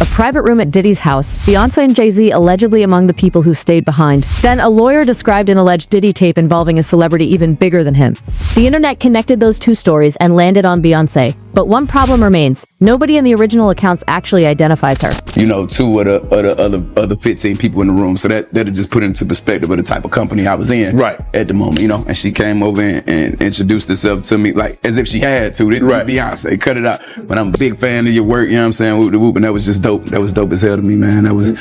A private room at Diddy's house, Beyoncé and Jay-Z allegedly among the people who stayed behind. Then a lawyer described an alleged Diddy tape involving a celebrity even bigger than him. The internet connected those two stories and landed on Beyoncé. But one problem remains. Nobody in the original accounts actually identifies her. You know, 2 of the other 15 people in the room. So that'll just put into perspective of the type of company I was in at the moment, you know. And she came over and introduced herself to me like as if she had to. Didn't Beyonce, cut it out. But I'm a big fan of your work, you know what I'm saying? Whoop de whoop, and that was just dope. That was dope as hell to me, man. That was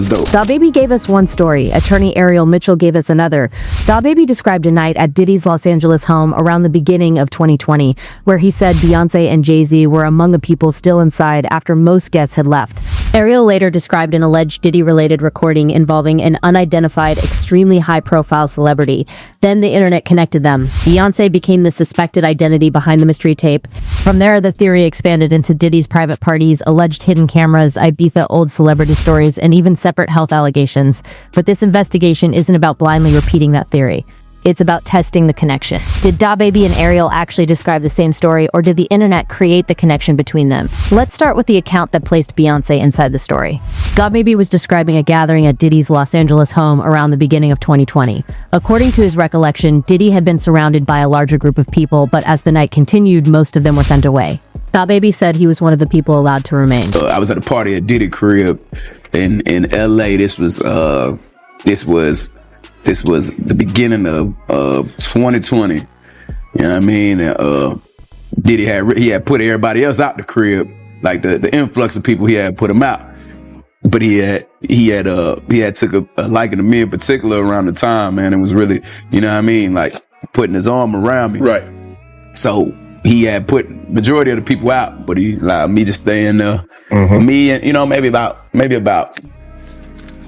dope. DaBaby gave us one story. Attorney Ariel Mitchell gave us another. DaBaby described a night at Diddy's Los Angeles home around the beginning of 2020, where he said Beyoncé and Jay-Z were among the people still inside after most guests had left. Ariel later described an alleged Diddy-related recording involving an unidentified, extremely high-profile celebrity. Then the internet connected them. Beyoncé became the suspected identity behind the mystery tape. From there, the theory expanded into Diddy's private parties, alleged hidden cameras, Ibiza old celebrity stories, and even separate health allegations. But this investigation isn't about blindly repeating that theory. It's about testing the connection. Did DaBaby and Ariel actually describe the same story, or did the internet create the connection between them? Let's start with the account that placed Beyoncé inside the story. DaBaby was describing a gathering at Diddy's Los Angeles home around the beginning of 2020. According to his recollection, Diddy had been surrounded by a larger group of people, but as the night continued, most of them were sent away. DaBaby said he was one of the people allowed to remain. I was at a party at Diddy crib in LA. This was the beginning of 2020. You know what I mean? Diddy had put everybody else out the crib, like the influx of people he had put them out. But he had took a liking to me in particular around the time, man. It was really, you know what I mean, like putting his arm around me. Right. So he had put majority of the people out, but he allowed me to stay in there. Me and, you know, maybe about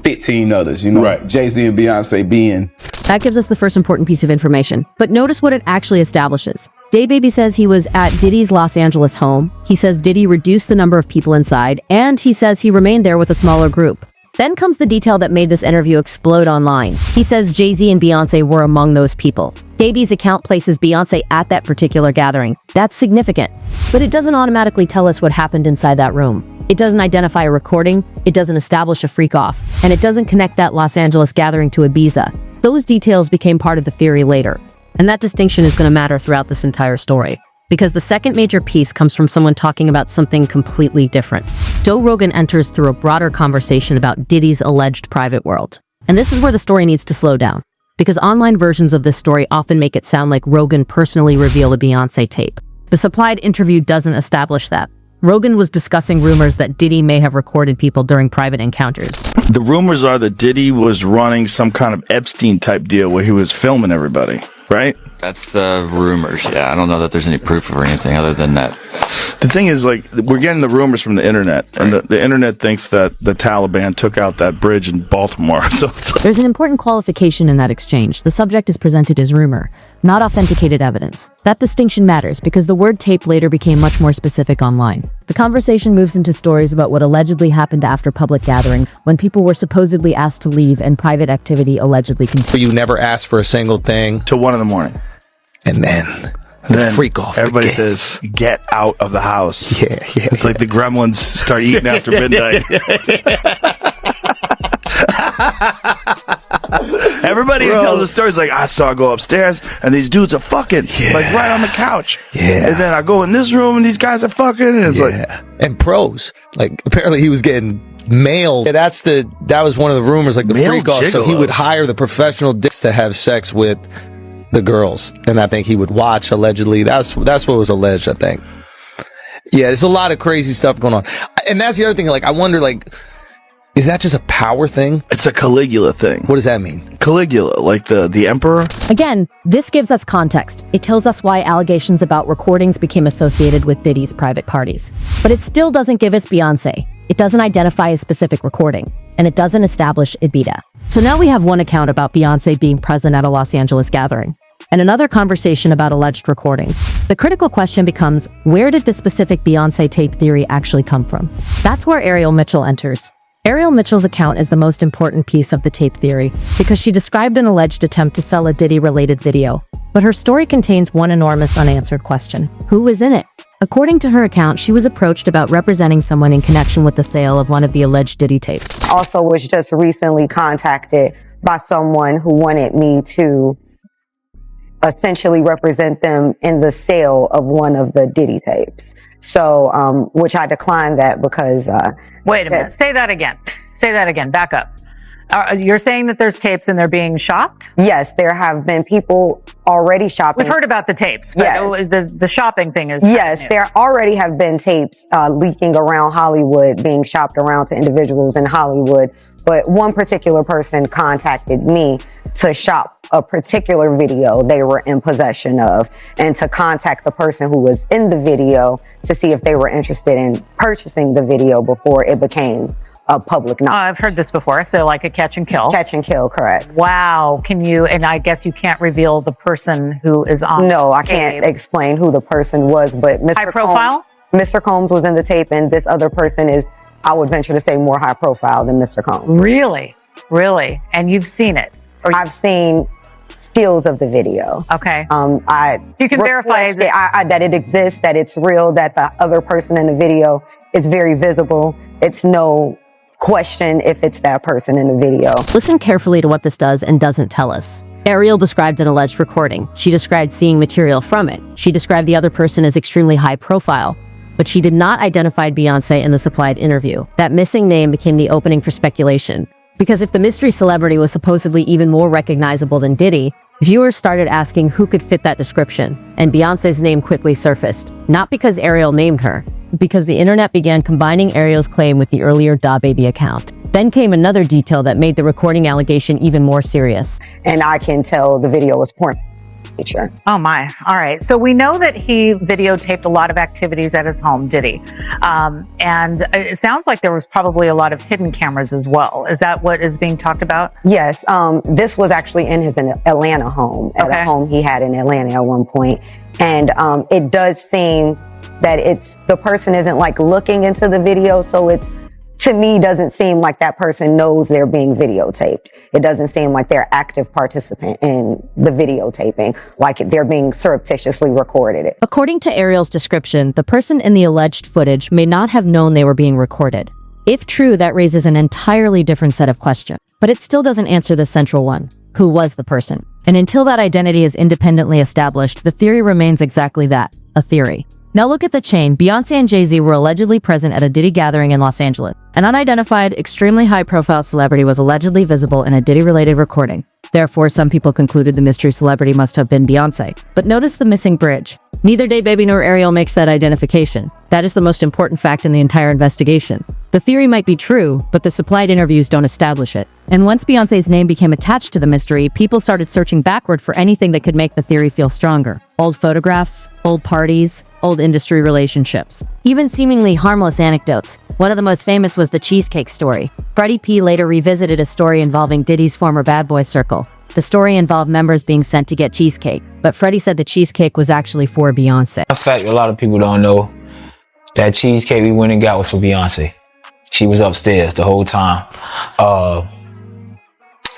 15 others, you know, Jay-Z and Beyonce being. That gives us the first important piece of information. But notice what it actually establishes. DaBaby says he was at Diddy's Los Angeles home. He says Diddy reduced the number of people inside, and he says he remained there with a smaller group. Then comes the detail that made this interview explode online. He says Jay-Z and Beyonce were among those people. DaBaby's account places Beyonce at that particular gathering. That's significant. But it doesn't automatically tell us what happened inside that room. It doesn't identify a recording, it doesn't establish a freak-off, and it doesn't connect that Los Angeles gathering to Ibiza. Those details became part of the theory later. And that distinction is going to matter throughout this entire story. Because the second major piece comes from someone talking about something completely different. Joe Rogan enters through a broader conversation about Diddy's alleged private world. And this is where the story needs to slow down. Because online versions of this story often make it sound like Rogan personally revealed a Beyoncé tape. The supplied interview doesn't establish that. Rogan was discussing rumors that Diddy may have recorded people during private encounters. The rumors are that Diddy was running some kind of Epstein-type deal where he was filming everybody, right? That's the rumors, yeah. I don't know that there's any proof or anything other than that. The thing is, like, we're getting the rumors from the internet, and the internet thinks that the Taliban took out that bridge in Baltimore. So there's an important qualification in that exchange. The subject is presented as rumor, not authenticated evidence. That distinction matters because the word tape later became much more specific online. The conversation moves into stories about what allegedly happened after public gatherings, when people were supposedly asked to leave and private activity allegedly continued. You never asked for a single thing. Till 1 a.m. And then freak off. Everybody says, get out of the house. Yeah. It's like the gremlins start eating after midnight. Everybody who tells the stories like, I saw I go upstairs and these dudes are fucking like right on the couch. Yeah. And then I go in this room and these guys are fucking. And it's like, and pros. Like apparently he was getting mail. Yeah, that was one of the rumors, like the freak off. So he would hire the professional dicks to have sex with the girls, and I think he would watch allegedly. That's what was alleged, I think. Yeah, there's a lot of crazy stuff going on. And that's the other thing, like I wonder, like, is that just a power thing? It's a Caligula thing. What does that mean? Caligula, like the emperor? Again, this gives us context. It tells us why allegations about recordings became associated with Diddy's private parties. But it still doesn't give us Beyonce. It doesn't identify a specific recording, and it doesn't establish Ibiza. So now we have one account about Beyonce being present at a Los Angeles gathering, and another conversation about alleged recordings. The critical question becomes, where did the specific Beyonce tape theory actually come from? That's where Ariel Mitchell enters. Ariel Mitchell's account is the most important piece of the tape theory because she described an alleged attempt to sell a Diddy-related video. But her story contains one enormous unanswered question. Who was in it? According to her account, she was approached about representing someone in connection with the sale of one of the alleged Diddy tapes. Also was just recently contacted by someone who wanted me to essentially represent them in the sale of one of the Diddy tapes. So, which I declined that because... Wait a minute. Say that again. Say that again. Back up. You're saying that there's tapes and they're being shopped? Yes, there have been people already shopping. We've heard about the tapes, but yes. The shopping thing is... Yes, there already have been tapes leaking around Hollywood, being shopped around to individuals in Hollywood. But one particular person contacted me to shop a particular video they were in possession of, and to contact the person who was in the video to see if they were interested in purchasing the video before it became a public knowledge. I've heard this before. So like a catch and kill. Catch and kill, correct. Wow. Can you, and I guess you can't reveal the person who is on No, I can't explain who the person was, but Mr. High profile? Mr. Combs was in the tape, and this other person is, I would venture to say, more high profile than Mr. Combs. Really? Really? And you've seen it? I've seen stills of the video. Okay. So you can verify that it exists, that it's real, that the other person in the video is very visible. It's no question if it's that person in the video. Listen carefully to what this does and doesn't tell us. Ariel described an alleged recording. She described seeing material from it. She described the other person as extremely high profile, but she did not identify Beyoncé in the supplied interview. That missing name became the opening for speculation. Because if the mystery celebrity was supposedly even more recognizable than Diddy, viewers started asking who could fit that description, and Beyoncé's name quickly surfaced. Not because Ariel named her, because the internet began combining Ariel's claim with the earlier DaBaby account. Then came another detail that made the recording allegation even more serious. And I can tell the video was porn. Oh my. All right. So we know that he videotaped a lot of activities at his home, did he? And it sounds like there was probably a lot of hidden cameras as well. Is that what is being talked about? Yes. This was actually in his Atlanta home, at a home he had in Atlanta at one point. And it does seem that the person isn't like looking into the video. So it's, to me, doesn't seem like that person knows they're being videotaped. It doesn't seem like they're active participant in the videotaping, like they're being surreptitiously recorded. According to Ariel's description, the person in the alleged footage may not have known they were being recorded. If true, that raises an entirely different set of questions. But it still doesn't answer the central one. Who was the person? And until that identity is independently established, the theory remains exactly that, a theory. Now look at the chain. Beyoncé and Jay-Z were allegedly present at a Diddy gathering in Los Angeles. An unidentified, extremely high-profile celebrity was allegedly visible in a Diddy-related recording. Therefore, some people concluded the mystery celebrity must have been Beyoncé. But notice the missing bridge. Neither DaBaby nor Ariel makes that identification. That is the most important fact in the entire investigation. The theory might be true, but the supplied interviews don't establish it. And once Beyoncé's name became attached to the mystery, people started searching backward for anything that could make the theory feel stronger. Old photographs, old parties, old industry relationships. Even seemingly harmless anecdotes. One of the most famous was the cheesecake story. Freddie P. later revisited a story involving Diddy's former bad boy circle. The story involved members being sent to get cheesecake, but Freddie said the cheesecake was actually for Beyoncé. In fact, a lot of people don't know that cheesecake we went and got was for Beyoncé. She was upstairs the whole time.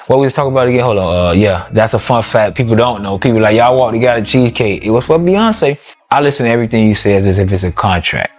What we was talking about again? Hold on. Yeah, that's a fun fact. People don't know. People like, y'all walked and got a cheesecake. It was for Beyoncé. I listen to everything you say as if it's a contract.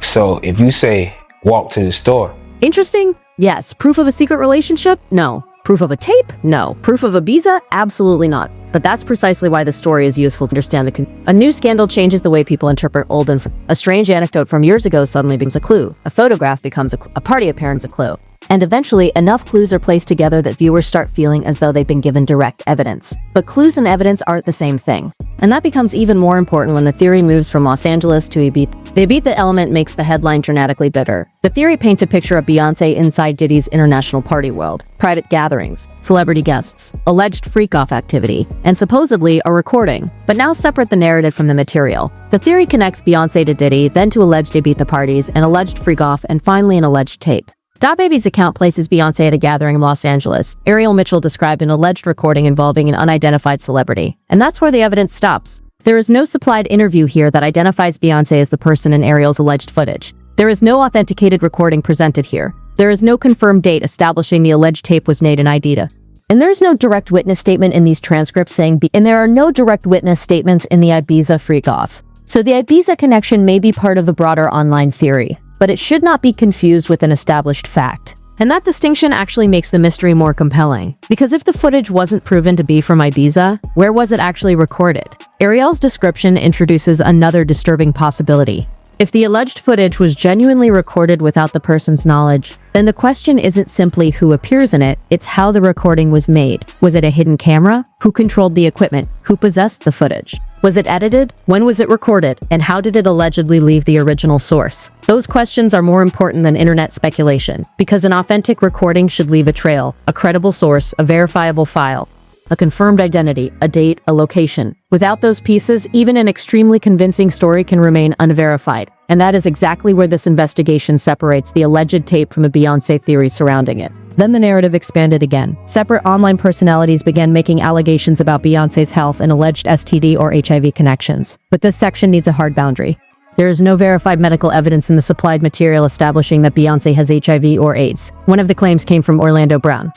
So if you say, walk to the store. Interesting? Yes. Proof of a secret relationship? No. Proof of a tape? No. Proof of Ibiza? Absolutely not. But that's precisely why the story is useful to understand a new scandal changes the way people interpret old info. A strange anecdote from years ago suddenly becomes a clue. A photograph becomes a party appearance a clue. And eventually, enough clues are placed together that viewers start feeling as though they've been given direct evidence. But clues and evidence aren't the same thing. And that becomes even more important when the theory moves from Los Angeles to Ibiza. The Ibiza element makes the headline dramatically bitter. The theory paints a picture of Beyoncé inside Diddy's international party world, private gatherings, celebrity guests, alleged freak-off activity, and supposedly a recording. But now separate the narrative from the material. The theory connects Beyoncé to Diddy, then to alleged Ibiza parties, an alleged freak-off, and finally an alleged tape. DaBaby's account places Beyoncé at a gathering in Los Angeles. Ariel Mitchell described an alleged recording involving an unidentified celebrity. And that's where the evidence stops. There is no supplied interview here that identifies Beyoncé as the person in Ariel's alleged footage. There is no authenticated recording presented here. There is no confirmed date establishing the alleged tape was made in Ibiza. And there's no direct witness statement in these transcripts and there are no direct witness statements in the Ibiza freak-off. So the Ibiza connection may be part of the broader online theory, but it should not be confused with an established fact. And that distinction actually makes the mystery more compelling. Because if the footage wasn't proven to be from Ibiza, where was it actually recorded? Ariel's description introduces another disturbing possibility. If the alleged footage was genuinely recorded without the person's knowledge, then the question isn't simply who appears in it, it's how the recording was made. Was it a hidden camera? Who controlled the equipment? Who possessed the footage? Was it edited? When was it recorded? And how did it allegedly leave the original source? Those questions are more important than internet speculation, because an authentic recording should leave a trail, a credible source, a verifiable file, a confirmed identity, a date, a location. Without those pieces, even an extremely convincing story can remain unverified. And that is exactly where this investigation separates the alleged tape from the Beyoncé theory surrounding it. Then the narrative expanded again. Separate online personalities began making allegations about Beyoncé's health and alleged STD or HIV connections. But this section needs a hard boundary. There is no verified medical evidence in the supplied material establishing that Beyoncé has HIV or AIDS. One of the claims came from Orlando Brown.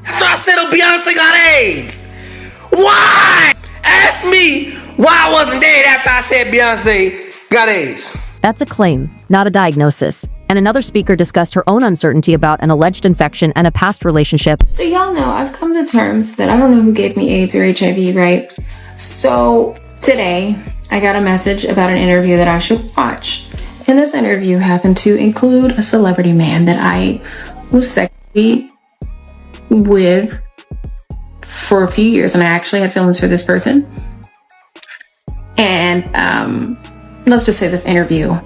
After I said Beyonce got AIDS. Why? Ask me why I wasn't dead after I said Beyonce got AIDS. That's a claim, not a diagnosis. And another speaker discussed her own uncertainty about an alleged infection and a past relationship. So y'all know I've come to terms that I don't know who gave me AIDS or HIV, right? So today I got a message about an interview that I should watch. And this interview happened to include a celebrity man that I was sexually with for a few years, and I actually had feelings for this person. And let's just say this interview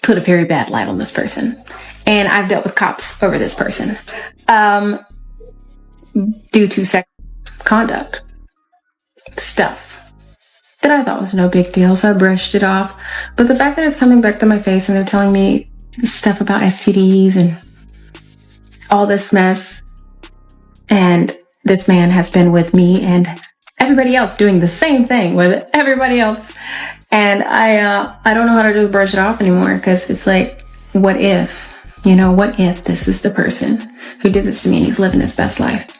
put a very bad light on this person, and I've dealt with cops over this person due to sex conduct stuff that I thought was no big deal, so I brushed it off. But the fact that it's coming back to my face and they're telling me stuff about STDs and all this mess, and this man has been with me and everybody else doing the same thing with everybody else, and I don't know how to brush it off anymore, because it's like, what if this is the person who did this to me and he's living his best life?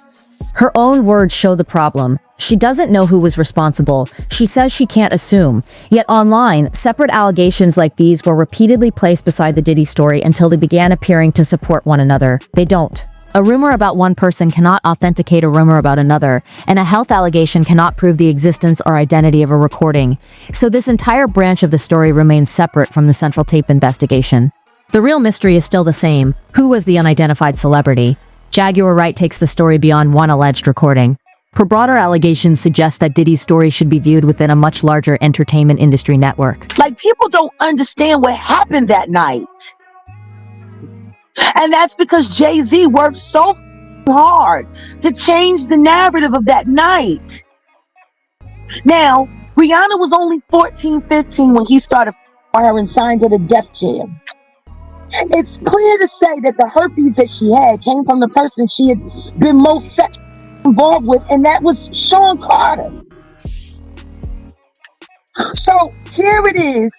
Her own words show the problem. She doesn't know who was responsible. She says she can't assume. Yet online, separate allegations like these were repeatedly placed beside the Diddy story until they began appearing to support one another. They don't. A rumor about one person cannot authenticate a rumor about another, and a health allegation cannot prove the existence or identity of a recording. So this entire branch of the story remains separate from the central tape investigation. The real mystery is still the same. Who was the unidentified celebrity? Jaguar Wright takes the story beyond one alleged recording. Her broader allegations suggest that Diddy's story should be viewed within a much larger entertainment industry network. Like, people don't understand what happened that night. And that's because Jay-Z worked so hard to change the narrative of that night. Now, Rihanna was only 14, 15 when he started her and signed to the Def Jam. It's clear to say that the herpes that she had came from the person she had been most sexually involved with, and that was Sean Carter. So here it is.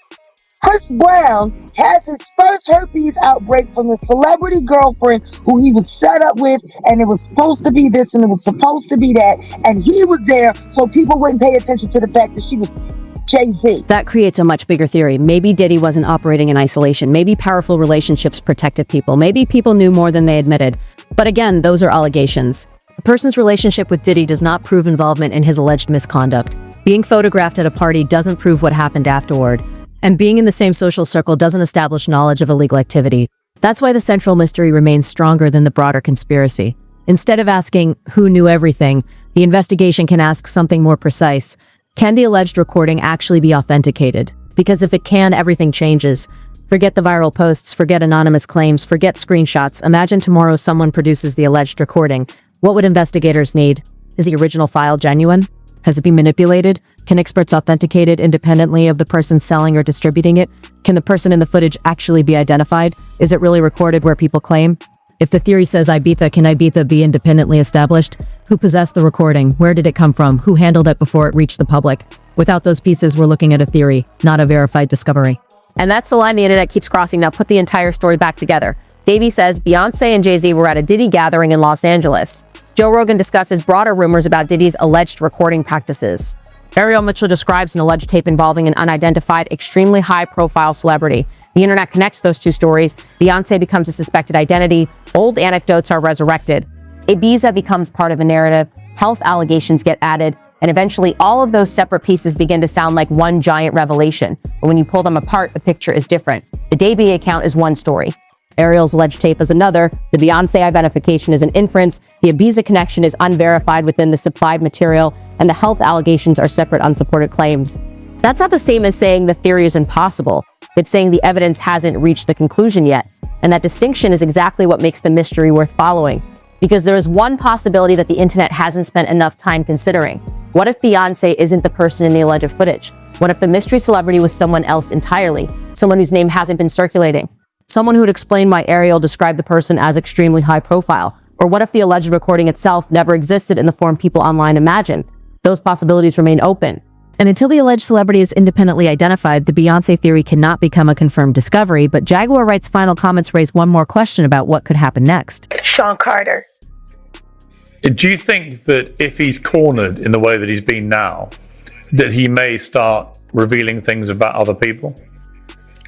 Chris Brown has his first herpes outbreak from a celebrity girlfriend who he was set up with, and it was supposed to be this and it was supposed to be that, and he was there so people wouldn't pay attention to the fact that she was Jay-Z. That creates a much bigger theory. Maybe Diddy wasn't operating in isolation. Maybe powerful relationships protected people. Maybe people knew more than they admitted. But again, those are allegations. A person's relationship with Diddy does not prove involvement in his alleged misconduct. Being photographed at a party doesn't prove what happened afterward. And being in the same social circle doesn't establish knowledge of illegal activity. That's why the central mystery remains stronger than the broader conspiracy. Instead of asking who knew everything, the investigation can ask something more precise. Can the alleged recording actually be authenticated? Because if it can, everything changes. Forget the viral posts, forget anonymous claims, forget screenshots. Imagine tomorrow someone produces the alleged recording. What would investigators need? Is the original file genuine? Has it been manipulated? Can experts authenticate it independently of the person selling or distributing it? Can the person in the footage actually be identified? Is it really recorded where people claim? If the theory says Ibiza, can Ibiza be independently established? Who possessed the recording? Where did it come from? Who handled it before it reached the public? Without those pieces, we're looking at a theory, not a verified discovery. And that's the line the internet keeps crossing. Now put the entire story back together. Davey says Beyonce and Jay-Z were at a Diddy gathering in Los Angeles. Joe Rogan discusses broader rumors about Diddy's alleged recording practices. Ariel Mitchell describes an alleged tape involving an unidentified, extremely high-profile celebrity. The internet connects those two stories. Beyoncé becomes a suspected identity. Old anecdotes are resurrected. Ibiza becomes part of a narrative. Health allegations get added. And eventually, all of those separate pieces begin to sound like one giant revelation. But when you pull them apart, the picture is different. The Diddy account is one story. Ariel's alleged tape is another. The Beyoncé identification is an inference. The Ibiza connection is unverified within the supplied material. And the health allegations are separate, unsupported claims. That's not the same as saying the theory is impossible. It's saying the evidence hasn't reached the conclusion yet. And that distinction is exactly what makes the mystery worth following. Because there is one possibility that the internet hasn't spent enough time considering. What if Beyoncé isn't the person in the alleged footage? What if the mystery celebrity was someone else entirely? Someone whose name hasn't been circulating? Someone who would explain why Ariel described the person as extremely high profile? Or what if the alleged recording itself never existed in the form people online imagine? Those possibilities remain open. And until the alleged celebrity is independently identified, the Beyoncé theory cannot become a confirmed discovery, but Jaguar Wright's final comments raise one more question about what could happen next. Sean Carter. Do you think that if he's cornered in the way that he's been now, that he may start revealing things about other people?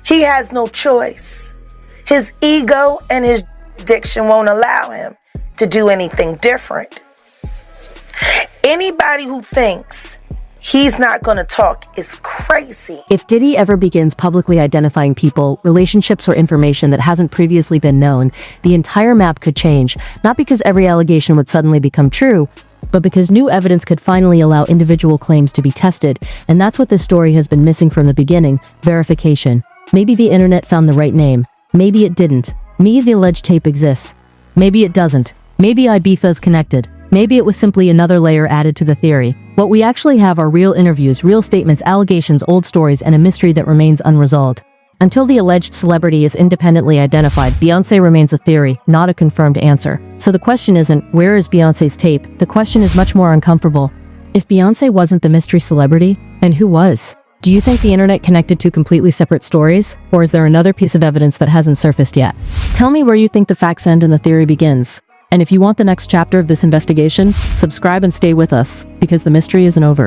He has no choice. His ego and his addiction won't allow him to do anything different. Anybody who thinks he's not going to talk is crazy. If Diddy ever begins publicly identifying people, relationships, or information that hasn't previously been known, the entire map could change, not because every allegation would suddenly become true, but because new evidence could finally allow individual claims to be tested. And that's what this story has been missing from the beginning: verification. Maybe the internet found the right name. Maybe it didn't. Maybe the alleged tape exists. Maybe it doesn't. Maybe Ibiza's connected. Maybe it was simply another layer added to the theory. What we actually have are real interviews, real statements, allegations, old stories, and a mystery that remains unresolved. Until the alleged celebrity is independently identified, Beyoncé remains a theory, not a confirmed answer. So the question isn't, where is Beyoncé's tape? The question is much more uncomfortable. If Beyoncé wasn't the mystery celebrity, then who was? Do you think the internet connected two completely separate stories? Or is there another piece of evidence that hasn't surfaced yet? Tell me where you think the facts end and the theory begins. And if you want the next chapter of this investigation, subscribe and stay with us, because the mystery isn't over.